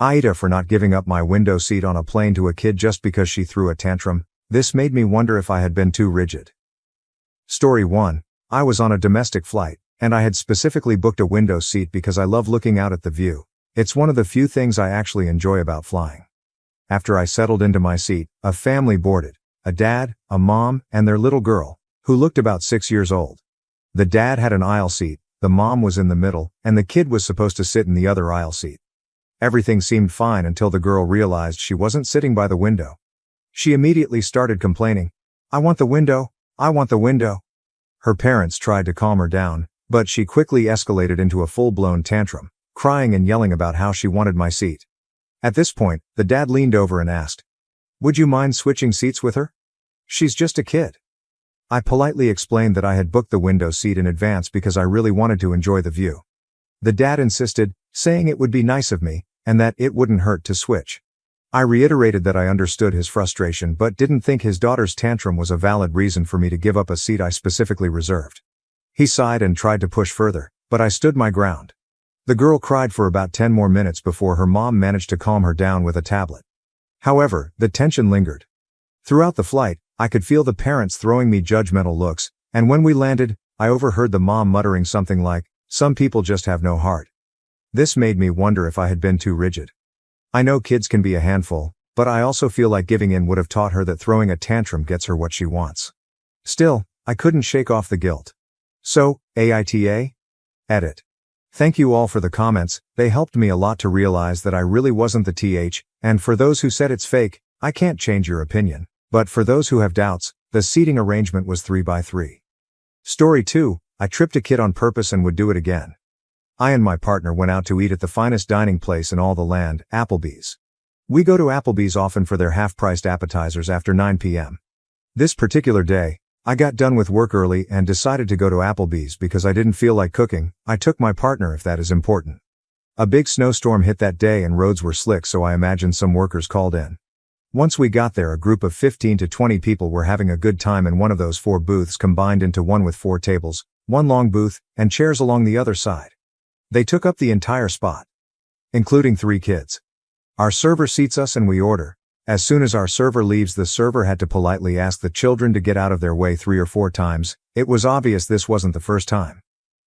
Aita for not giving up my window seat on a plane to a kid just because she threw a tantrum. This made me wonder if I had been too rigid. Story 1. I was on a domestic flight, and I had specifically booked a window seat because I love looking out at the view. It's one of the few things I actually enjoy about flying. After I settled into my seat, a family boarded. A dad, a mom, and their little girl, who looked about 6 years old. The dad had an aisle seat, the mom was in the middle, and the kid was supposed to sit in the other aisle seat. Everything seemed fine until the girl realized she wasn't sitting by the window. She immediately started complaining, "I want the window, I want the window." Her parents tried to calm her down, but she quickly escalated into a full-blown tantrum, crying and yelling about how she wanted my seat. At this point, the dad leaned over and asked, "Would you mind switching seats with her? She's just a kid." I politely explained that I had booked the window seat in advance because I really wanted to enjoy the view. The dad insisted, saying it would be nice of me, and that it wouldn't hurt to switch. I reiterated that I understood his frustration but didn't think his daughter's tantrum was a valid reason for me to give up a seat I specifically reserved. He sighed and tried to push further, but I stood my ground. The girl cried for about 10 more minutes before her mom managed to calm her down with a tablet. However, the tension lingered. Throughout the flight, I could feel the parents throwing me judgmental looks, and when we landed, I overheard the mom muttering something like, "Some people just have no heart." This made me wonder if I had been too rigid. I know kids can be a handful, but I also feel like giving in would have taught her that throwing a tantrum gets her what she wants. Still, I couldn't shake off the guilt. So, Aita? Edit. Thank you all for the comments, they helped me a lot to realize that I really wasn't the th, and for those who said it's fake, I can't change your opinion. But for those who have doubts, the seating arrangement was 3x3. Story 2, I tripped a kid on purpose and would do it again. I and my partner went out to eat at the finest dining place in all the land, Applebee's. We go to Applebee's often for their half-priced appetizers after 9 p.m. This particular day, I got done with work early and decided to go to Applebee's because I didn't feel like cooking. I took my partner if that is important. A big snowstorm hit that day and roads were slick, so I imagine some workers called in. Once we got there, a group of 15 to 20 people were having a good time in one of those 4 booths combined into one with 4 tables, one long booth, and chairs along the other side. They took up the entire spot, including 3 kids. Our server seats us and we order. As soon as our server leaves, the server had to politely ask the children to get out of their way 3 or 4 times. It was obvious this wasn't the first time.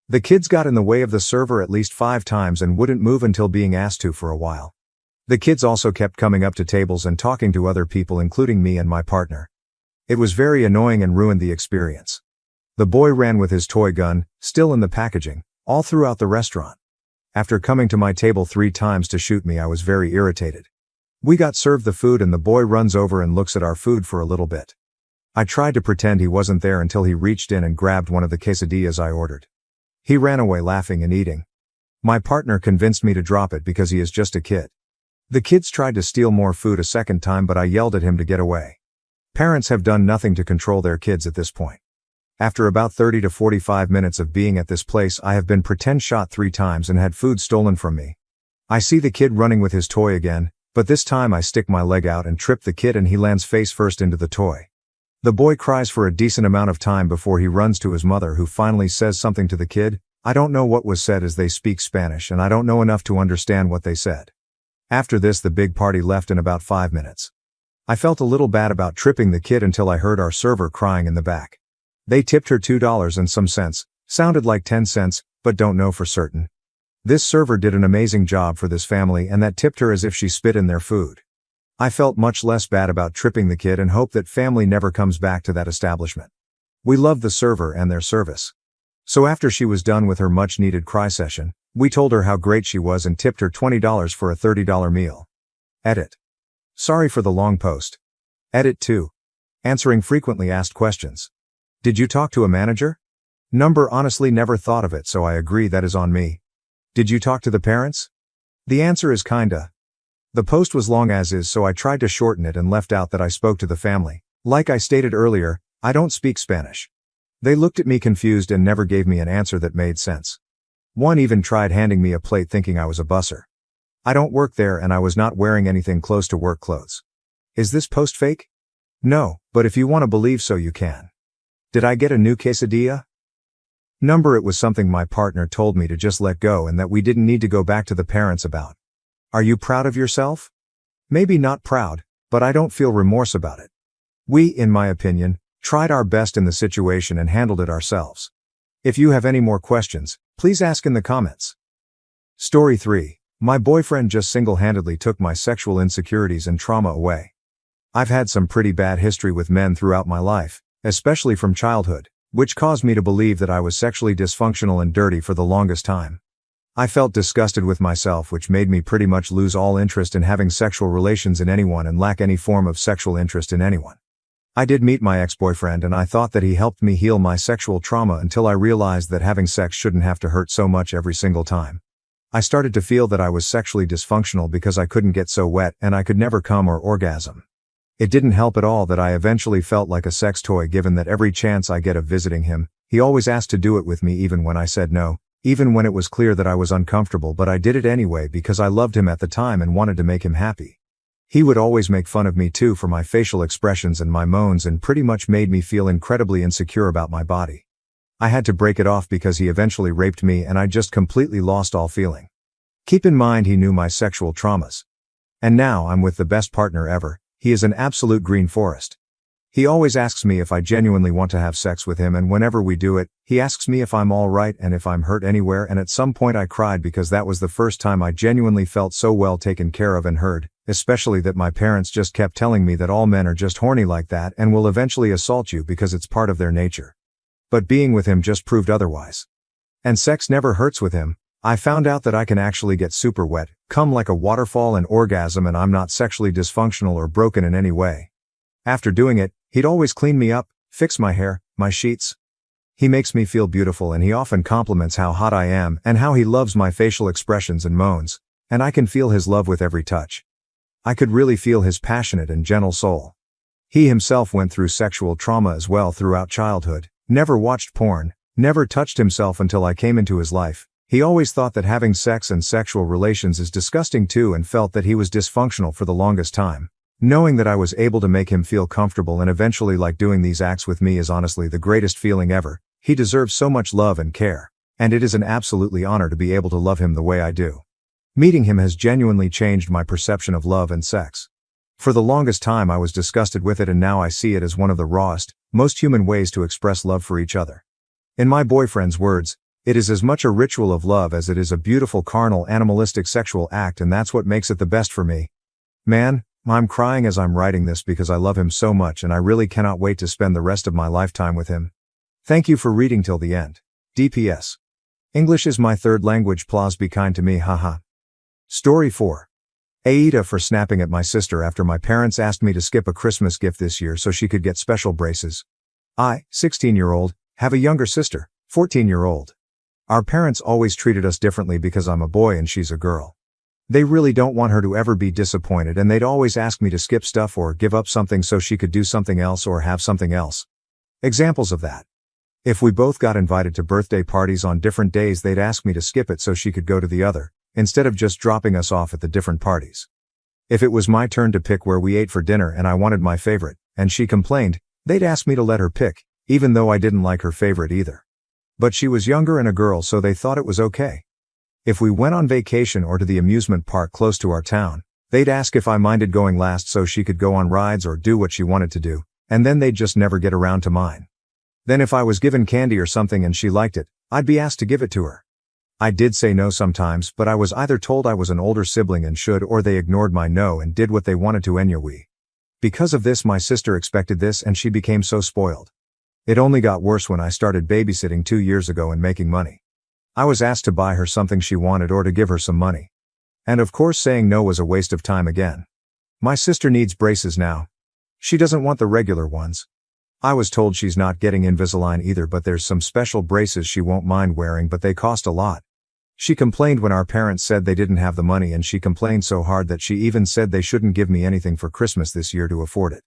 The kids got in the way of the server at least 5 times and wouldn't move until being asked to for a while. The kids also kept coming up to tables and talking to other people, including me and my partner. It was very annoying and ruined the experience. The boy ran with his toy gun, still in the packaging, all throughout the restaurant. After coming to my table 3 times to shoot me, I was very irritated. We got served the food and the boy runs over and looks at our food for a little bit. I tried to pretend he wasn't there until he reached in and grabbed one of the quesadillas I ordered. He ran away laughing and eating. My partner convinced me to drop it because he is just a kid. The kids tried to steal more food a second time, but I yelled at him to get away. Parents have done nothing to control their kids at this point. After about 30 to 45 minutes of being at this place, I have been pretend shot 3 times and had food stolen from me. I see the kid running with his toy again, but this time I stick my leg out and trip the kid and he lands face first into the toy. The boy cries for a decent amount of time before he runs to his mother, who finally says something to the kid. I don't know what was said as they speak Spanish and I don't know enough to understand what they said. After this, the big party left in about 5 minutes. I felt a little bad about tripping the kid until I heard our server crying in the back. They tipped her $2 and some cents, sounded like 10 cents, but don't know for certain. This server did an amazing job for this family and that tipped her as if she spit in their food. I felt much less bad about tripping the kid and hope that family never comes back to that establishment. We loved the server and their service. So after she was done with her much-needed cry session, we told her how great she was and tipped her $20 for a $30 meal. Edit. Sorry for the long post. Edit 2. Answering frequently asked questions. Did you talk to a manager? Number honestly never thought of it, so I agree that is on me. Did you talk to the parents? The answer is kinda. The post was long as is, so I tried to shorten it and left out that I spoke to the family. Like I stated earlier, I don't speak Spanish. They looked at me confused and never gave me an answer that made sense. One even tried handing me a plate thinking I was a busser. I don't work there and I was not wearing anything close to work clothes. Is this post fake? No, but if you want to believe so you can. Did I get a new quesadilla? Number it was something my partner told me to just let go and that we didn't need to go back to the parents about. Are you proud of yourself? Maybe not proud, but I don't feel remorse about it. We, in my opinion, tried our best in the situation and handled it ourselves. If you have any more questions, please ask in the comments. Story 3. My boyfriend just single-handedly took my sexual insecurities and trauma away. I've had some pretty bad history with men throughout my life, especially from childhood, which caused me to believe that I was sexually dysfunctional and dirty for the longest time. I felt disgusted with myself, which made me pretty much lose all interest in having sexual relations in anyone and lack any form of sexual interest in anyone. I did meet my ex-boyfriend and I thought that he helped me heal my sexual trauma until I realized that having sex shouldn't have to hurt so much every single time. I started to feel that I was sexually dysfunctional because I couldn't get so wet and I could never come or orgasm. It didn't help at all that I eventually felt like a sex toy, given that every chance I get of visiting him, he always asked to do it with me even when I said no, even when it was clear that I was uncomfortable, but I did it anyway because I loved him at the time and wanted to make him happy. He would always make fun of me too for my facial expressions and my moans and pretty much made me feel incredibly insecure about my body. I had to break it off because he eventually raped me and I just completely lost all feeling. Keep in mind he knew my sexual traumas. And now I'm with the best partner ever. He is an absolute green forest. He always asks me if I genuinely want to have sex with him, and whenever we do it, he asks me if I'm alright and if I'm hurt anywhere, and at some point I cried because that was the first time I genuinely felt so well taken care of and heard, especially that my parents just kept telling me that all men are just horny like that and will eventually assault you because it's part of their nature. But being with him just proved otherwise. And sex never hurts with him. I found out that I can actually get super wet, come like a waterfall and orgasm, and I'm not sexually dysfunctional or broken in any way. After doing it, he'd always clean me up, fix my hair, my sheets. He makes me feel beautiful and he often compliments how hot I am and how he loves my facial expressions and moans, and I can feel his love with every touch. I could really feel his passionate and gentle soul. He himself went through sexual trauma as well throughout childhood, never watched porn, never touched himself until I came into his life. He always thought that having sex and sexual relations is disgusting too and felt that he was dysfunctional for the longest time. Knowing that I was able to make him feel comfortable and eventually like doing these acts with me is honestly the greatest feeling ever. He deserves so much love and care, and it is an absolutely honor to be able to love him the way I do. Meeting him has genuinely changed my perception of love and sex. For the longest time I was disgusted with it, and now I see it as one of the rawest, most human ways to express love for each other. In my boyfriend's words, it is as much a ritual of love as it is a beautiful carnal animalistic sexual act, and that's what makes it the best for me. Man, I'm crying as I'm writing this because I love him so much and I really cannot wait to spend the rest of my lifetime with him. Thank you for reading till the end. DPS. English is my third language, please be kind to me, haha. Story 4. Aita for snapping at my sister after my parents asked me to skip a Christmas gift this year so she could get special braces. I, 16-year-old, have a younger sister, 14-year-old. Our parents always treated us differently because I'm a boy and she's a girl. They really don't want her to ever be disappointed, and they'd always ask me to skip stuff or give up something so she could do something else or have something else. Examples of that. If we both got invited to birthday parties on different days, they'd ask me to skip it so she could go to the other, instead of just dropping us off at the different parties. If it was my turn to pick where we ate for dinner and I wanted my favorite, and she complained, they'd ask me to let her pick, even though I didn't like her favorite either. But she was younger and a girl, so they thought it was okay. If we went on vacation or to the amusement park close to our town, they'd ask if I minded going last so she could go on rides or do what she wanted to do, and then they'd just never get around to mine. Then if I was given candy or something and she liked it, I'd be asked to give it to her. I did say no sometimes, but I was either told I was an older sibling and should, or they ignored my no and did what they wanted to anyway. Because of this, my sister expected this and she became so spoiled. It only got worse when I started babysitting 2 years ago and making money. I was asked to buy her something she wanted or to give her some money. And of course saying no was a waste of time again. My sister needs braces now. She doesn't want the regular ones. I was told she's not getting Invisalign either, but there's some special braces she won't mind wearing, but they cost a lot. She complained when our parents said they didn't have the money, and she complained so hard that she even said they shouldn't give me anything for Christmas this year to afford it.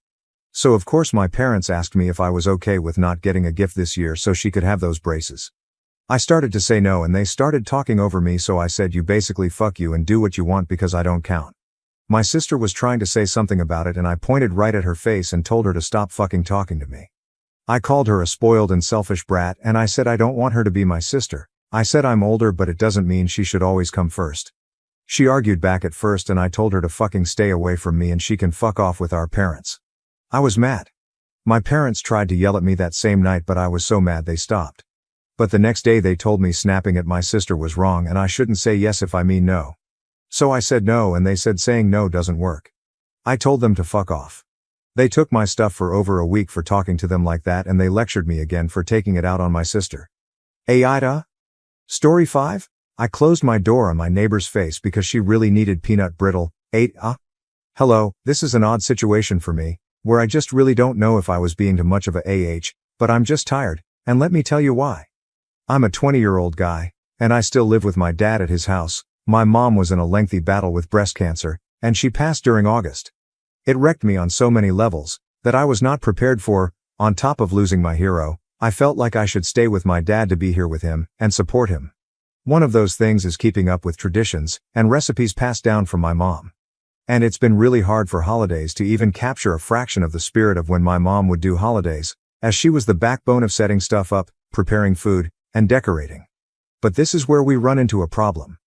So of course my parents asked me if I was okay with not getting a gift this year so she could have those braces. I started to say no and they started talking over me, so I said, you basically fuck you and do what you want because I don't count. My sister was trying to say something about it and I pointed right at her face and told her to stop fucking talking to me. I called her a spoiled and selfish brat and I said I don't want her to be my sister. I said I'm older, but it doesn't mean she should always come first. She argued back at first and I told her to fucking stay away from me and she can fuck off with our parents. I was mad. My parents tried to yell at me that same night but I was so mad they stopped. But the next day they told me snapping at my sister was wrong and I shouldn't say yes if I mean no. So I said no and they said saying no doesn't work. I told them to fuck off. They took my stuff for over a week for talking to them like that and they lectured me again for taking it out on my sister. Aita? Story 5? I closed my door on my neighbor's face because she really needed peanut brittle. Aita? Hello, this is an odd situation for me, where I just really don't know if I was being too much of a AH, but I'm just tired, and let me tell you why. I'm a 20-year-old guy, and I still live with my dad at his house. My mom was in a lengthy battle with breast cancer, and she passed during August. It wrecked me on so many levels, that I was not prepared for. On top of losing my hero, I felt like I should stay with my dad to be here with him, and support him. One of those things is keeping up with traditions, and recipes passed down from my mom. And it's been really hard for holidays to even capture a fraction of the spirit of when my mom would do holidays, as she was the backbone of setting stuff up, preparing food, and decorating. But this is where we run into a problem.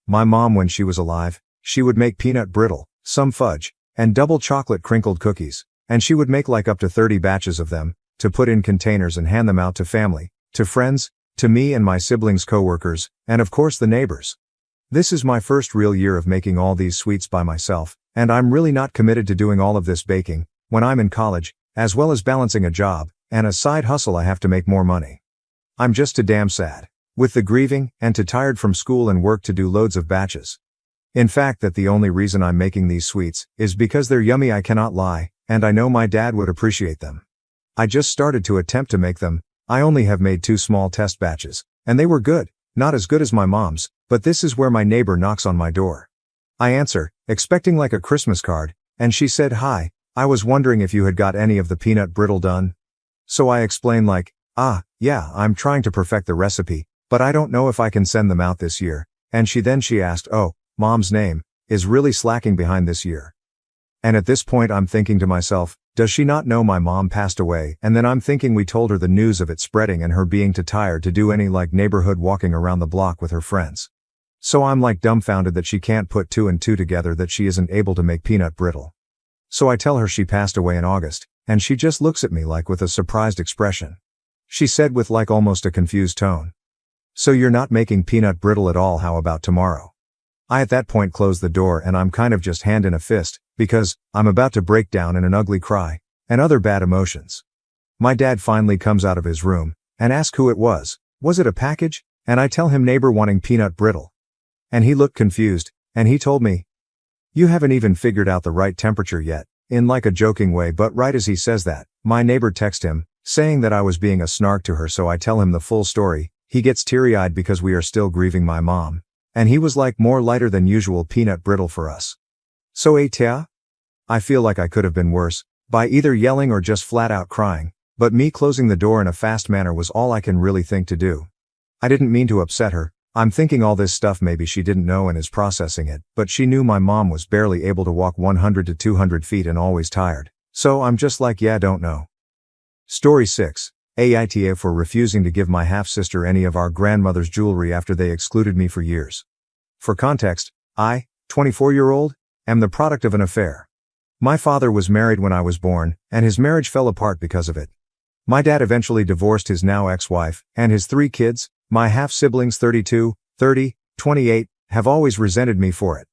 My mom, when she was alive, she would make peanut brittle, some fudge, and double chocolate crinkled cookies, and she would make like up to 30 batches of them, to put in containers and hand them out to family, to friends, to me and my siblings' coworkers, and of course the neighbors. This is my first real year of making all these sweets by myself, and I'm really not committed to doing all of this baking, when I'm in college, as well as balancing a job, and a side hustle I have to make more money. I'm just too damn sad, with the grieving, and too tired from school and work to do loads of batches. In fact, that the only reason I'm making these sweets, is because they're yummy, I cannot lie, and I know my dad would appreciate them. I just started to attempt to make them. I only have made 2 small test batches, and they were good, not as good as my mom's, but this is where my neighbor knocks on my door. I answer, expecting like a Christmas card, and she said, "Hi, I was wondering if you had got any of the peanut brittle done." So I explain like, yeah, I'm trying to perfect the recipe, but I don't know if I can send them out this year, and she asked, oh, mom's name, is really slacking behind this year. And at this point I'm thinking to myself, does she not know my mom passed away? And then I'm thinking we told her the news of it spreading and her being too tired to do any like neighborhood walking around the block with her friends. So I'm like dumbfounded that she can't put 2 and 2 together, that she isn't able to make peanut brittle. So I tell her she passed away in August, and she just looks at me like with a surprised expression. She said with like almost a confused tone, "So you're not making peanut brittle at all? How about tomorrow?" I at that point close the door and I'm kind of just hand in a fist, because I'm about to break down in an ugly cry, and other bad emotions. My dad finally comes out of his room, and asks who it was. Was it a package? And I tell him neighbor wanting peanut brittle. And he looked confused, and he told me, "You haven't even figured out the right temperature yet," in like a joking way, but right as he says that, my neighbor texts him, saying that I was being a snark to her, so I tell him the full story. He gets teary-eyed because we are still grieving my mom. And he was like more lighter than usual peanut brittle for us. So Aita? I feel like I could have been worse, by either yelling or just flat out crying, but me closing the door in a fast manner was all I can really think to do. I didn't mean to upset her. I'm thinking all this stuff maybe she didn't know and is processing it, but she knew my mom was barely able to walk 100 to 200 feet and always tired. So I'm just like, yeah, don't know. Story 6. Aita for refusing to give my half-sister any of our grandmother's jewelry after they excluded me for years. For context, I, 24-year-old, am the product of an affair. My father was married when I was born, and his marriage fell apart because of it. My dad eventually divorced his now ex-wife, and his 3 kids, my half-siblings 32, 30, 28, have always resented me for it.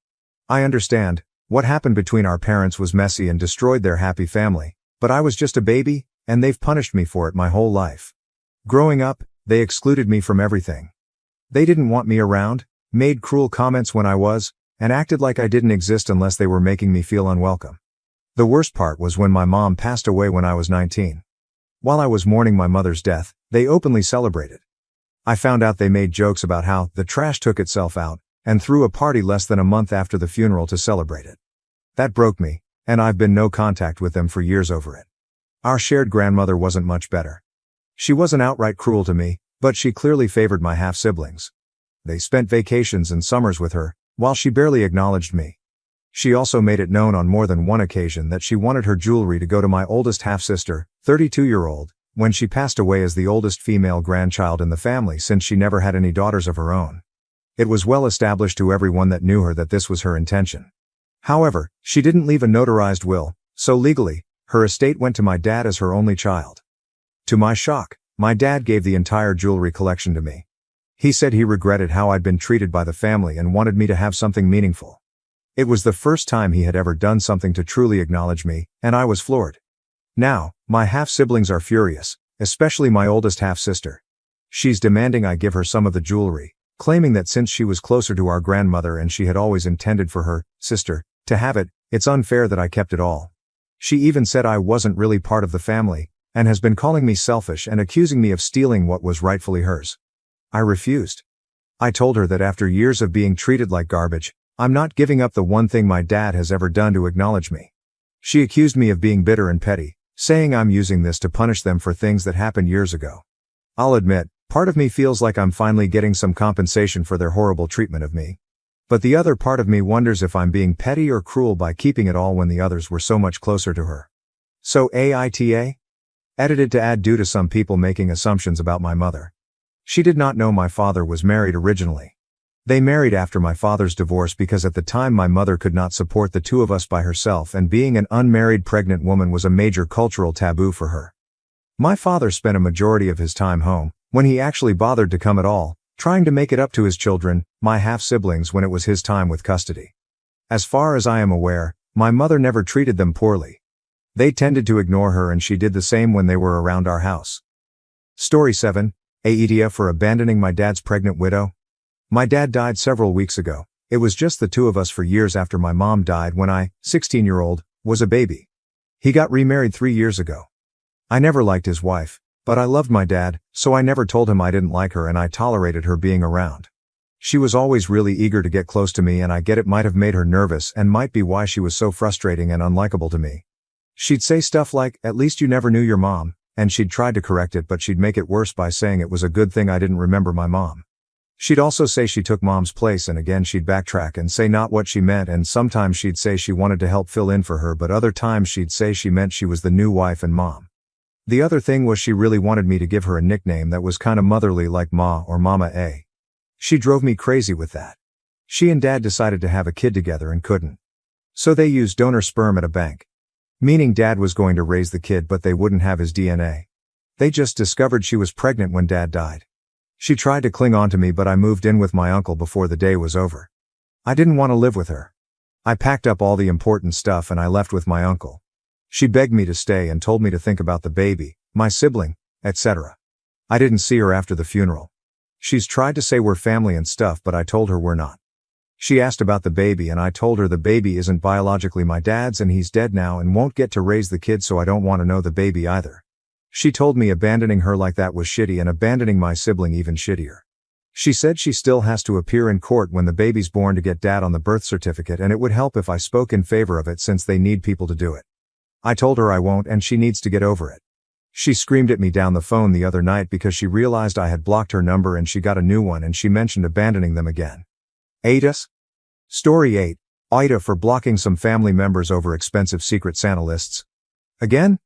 I understand, what happened between our parents was messy and destroyed their happy family, but I was just a baby, and they've punished me for it my whole life. Growing up, they excluded me from everything. They didn't want me around, made cruel comments when I was, and acted like I didn't exist unless they were making me feel unwelcome. The worst part was when my mom passed away when I was 19. While I was mourning my mother's death, they openly celebrated. I found out they made jokes about how the trash took itself out, and threw a party less than a month after the funeral to celebrate it. That broke me, and I've been no contact with them for years over it. Our shared grandmother wasn't much better. She wasn't outright cruel to me, but she clearly favored my half-siblings. They spent vacations and summers with her, while she barely acknowledged me. She also made it known on more than one occasion that she wanted her jewelry to go to my oldest half-sister, 32-year-old, when she passed away as the oldest female grandchild in the family since she never had any daughters of her own. It was well established to everyone that knew her that this was her intention. However, she didn't leave a notarized will, so legally, her estate went to my dad as her only child. To my shock, my dad gave the entire jewelry collection to me. He said he regretted how I'd been treated by the family and wanted me to have something meaningful. It was the first time he had ever done something to truly acknowledge me, and I was floored. Now, my half-siblings are furious, especially my oldest half-sister. She's demanding I give her some of the jewelry, claiming that since she was closer to our grandmother and she had always intended for her sister to have it, it's unfair that I kept it all. She even said I wasn't really part of the family, and has been calling me selfish and accusing me of stealing what was rightfully hers. I refused. I told her that after years of being treated like garbage, I'm not giving up the one thing my dad has ever done to acknowledge me. She accused me of being bitter and petty, saying I'm using this to punish them for things that happened years ago. I'll admit, part of me feels like I'm finally getting some compensation for their horrible treatment of me. But the other part of me wonders if I'm being petty or cruel by keeping it all when the others were so much closer to her. So Aita? Edited to add due to some people making assumptions about my mother. She did not know my father was married originally. They married after my father's divorce because at the time my mother could not support the two of us by herself, and being an unmarried pregnant woman was a major cultural taboo for her. My father spent a majority of his time home, when he actually bothered to come at all, trying to make it up to his children, my half-siblings, when it was his time with custody. As far as I am aware, my mother never treated them poorly. They tended to ignore her, and she did the same when they were around our house. Story 7, Aita for abandoning my dad's pregnant widow. My dad died several weeks ago. It was just the two of us for years after my mom died when I, 16-year-old, was a baby. He got remarried 3 years ago. I never liked his wife, but I loved my dad, so I never told him I didn't like her, and I tolerated her being around. She was always really eager to get close to me, and I get it might have made her nervous and might be why she was so frustrating and unlikable to me. She'd say stuff like, "At least you never knew your mom," and she'd try to correct it, but she'd make it worse by saying it was a good thing I didn't remember my mom. She'd also say she took mom's place, and again she'd backtrack and say not what she meant, and sometimes she'd say she wanted to help fill in for her, but other times she'd say she meant she was the new wife and mom. The other thing was she really wanted me to give her a nickname that was kinda motherly, like Ma or Mama A. She drove me crazy with that. She and Dad decided to have a kid together and couldn't. So they used donor sperm at a bank. Meaning Dad was going to raise the kid, but they wouldn't have his DNA. They just discovered she was pregnant when Dad died. She tried to cling on to me, but I moved in with my uncle before the day was over. I didn't want to live with her. I packed up all the important stuff and I left with my uncle. She begged me to stay and told me to think about the baby, my sibling, etc. I didn't see her after the funeral. She's tried to say we're family and stuff, but I told her we're not. She asked about the baby and I told her the baby isn't biologically my dad's and he's dead now and won't get to raise the kid, so I don't want to know the baby either. She told me abandoning her like that was shitty and abandoning my sibling even shittier. She said she still has to appear in court when the baby's born to get Dad on the birth certificate, and it would help if I spoke in favor of it since they need people to do it. I told her I won't and she needs to get over it. She screamed at me down the phone the other night because she realized I had blocked her number and she got a new one, and she mentioned abandoning them again. Aita? Story 8, Aita for blocking some family members over expensive Secret Santa lists. Again?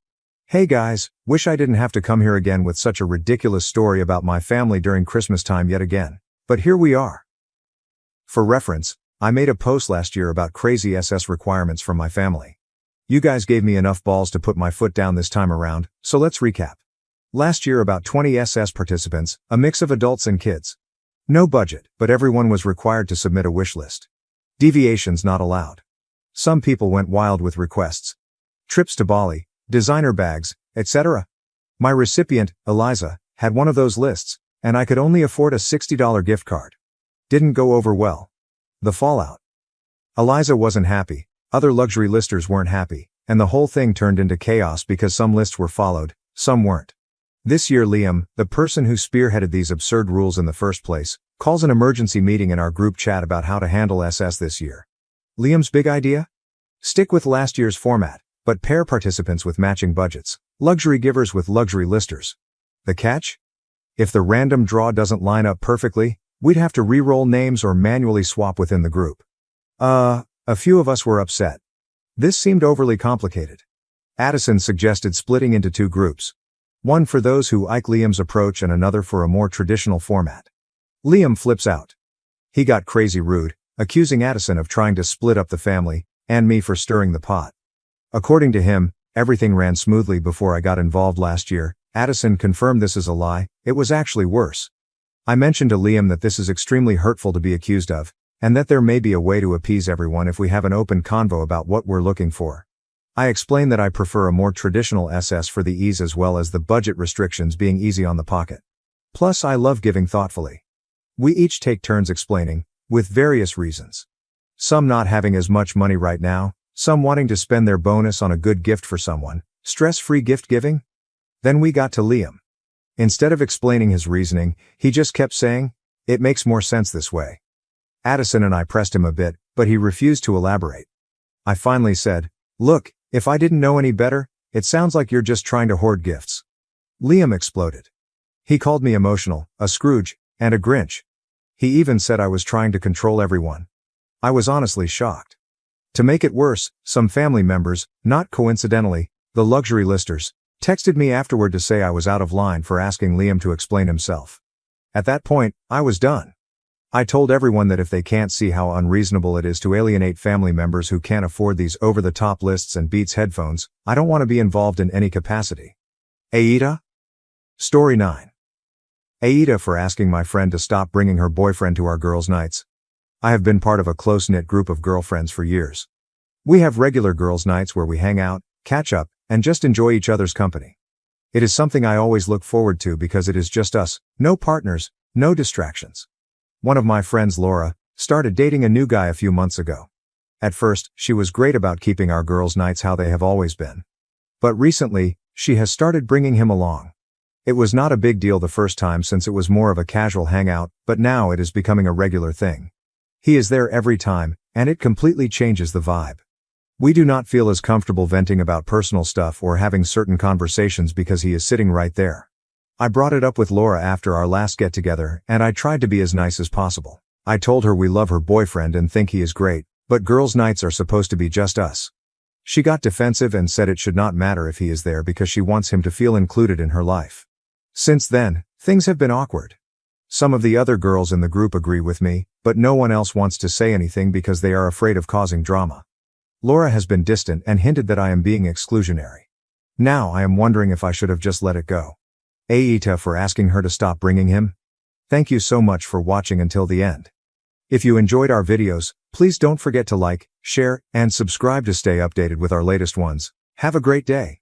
Hey guys, wish I didn't have to come here again with such a ridiculous story about my family during Christmas time yet again, but here we are. For reference, I made a post last year about crazy SS requirements from my family. You guys gave me enough balls to put my foot down this time around, so let's recap. Last year about 20 SS participants, a mix of adults and kids. No budget, but everyone was required to submit a wish list. Deviations not allowed. Some people went wild with requests. Trips to Bali, designer bags, etc. My recipient, Eliza, had one of those lists, and I could only afford a $60 gift card. Didn't go over well. The fallout. Eliza wasn't happy, other luxury listers weren't happy, and the whole thing turned into chaos because some lists were followed, some weren't. This year Liam, the person who spearheaded these absurd rules in the first place, calls an emergency meeting in our group chat about how to handle SS this year. Liam's big idea? Stick with last year's format, but pair participants with matching budgets, luxury givers with luxury listers. The catch? If the random draw doesn't line up perfectly, we'd have to re-roll names or manually swap within the group. A few of us were upset. This seemed overly complicated. Addison suggested splitting into 2 groups. One for those who like Liam's approach and another for a more traditional format. Liam flips out. He got crazy rude, accusing Addison of trying to split up the family, and me for stirring the pot. According to him, everything ran smoothly before I got involved last year. Addison confirmed this is a lie. It was actually worse. I mentioned to Liam that this is extremely hurtful to be accused of, and that there may be a way to appease everyone if we have an open convo about what we're looking for. I explained that I prefer a more traditional SS for the ease as well as the budget restrictions being easy on the pocket. Plus I love giving thoughtfully. We each take turns explaining, with various reasons. Some not having as much money right now, some wanting to spend their bonus on a good gift for someone, stress-free gift giving. Then we got to Liam. Instead of explaining his reasoning, he just kept saying, "It makes more sense this way." Addison and I pressed him a bit, but he refused to elaborate. I finally said, "Look, if I didn't know any better, it sounds like you're just trying to hoard gifts." Liam exploded. He called me emotional, a Scrooge, and a Grinch. He even said I was trying to control everyone. I was honestly shocked. To make it worse, some family members, not coincidentally, the luxury listers, texted me afterward to say I was out of line for asking Liam to explain himself. At that point, I was done. I told everyone that if they can't see how unreasonable it is to alienate family members who can't afford these over-the-top lists and Beats headphones, I don't want to be involved in any capacity. Aita? Story 9. Aita for asking my friend to stop bringing her boyfriend to our girls' nights. I have been part of a close-knit group of girlfriends for years. We have regular girls' nights where we hang out, catch up, and just enjoy each other's company. It is something I always look forward to because it is just us, no partners, no distractions. One of my friends, Laura, started dating a new guy a few months ago. At first, she was great about keeping our girls' nights how they have always been. But recently, she has started bringing him along. It was not a big deal the first time since it was more of a casual hangout, but now it is becoming a regular thing. He is there every time, and it completely changes the vibe. We do not feel as comfortable venting about personal stuff or having certain conversations because he is sitting right there. I brought it up with Laura after our last get-together, and I tried to be as nice as possible. I told her we love her boyfriend and think he is great, but girls' nights are supposed to be just us. She got defensive and said it should not matter if he is there because she wants him to feel included in her life. Since then, things have been awkward. Some of the other girls in the group agree with me, but no one else wants to say anything because they are afraid of causing drama. Laura has been distant and hinted that I am being exclusionary. Now I am wondering if I should have just let it go. Aita for asking her to stop bringing him. Thank you so much for watching until the end. If you enjoyed our videos, please don't forget to like, share, and subscribe to stay updated with our latest ones. Have a great day.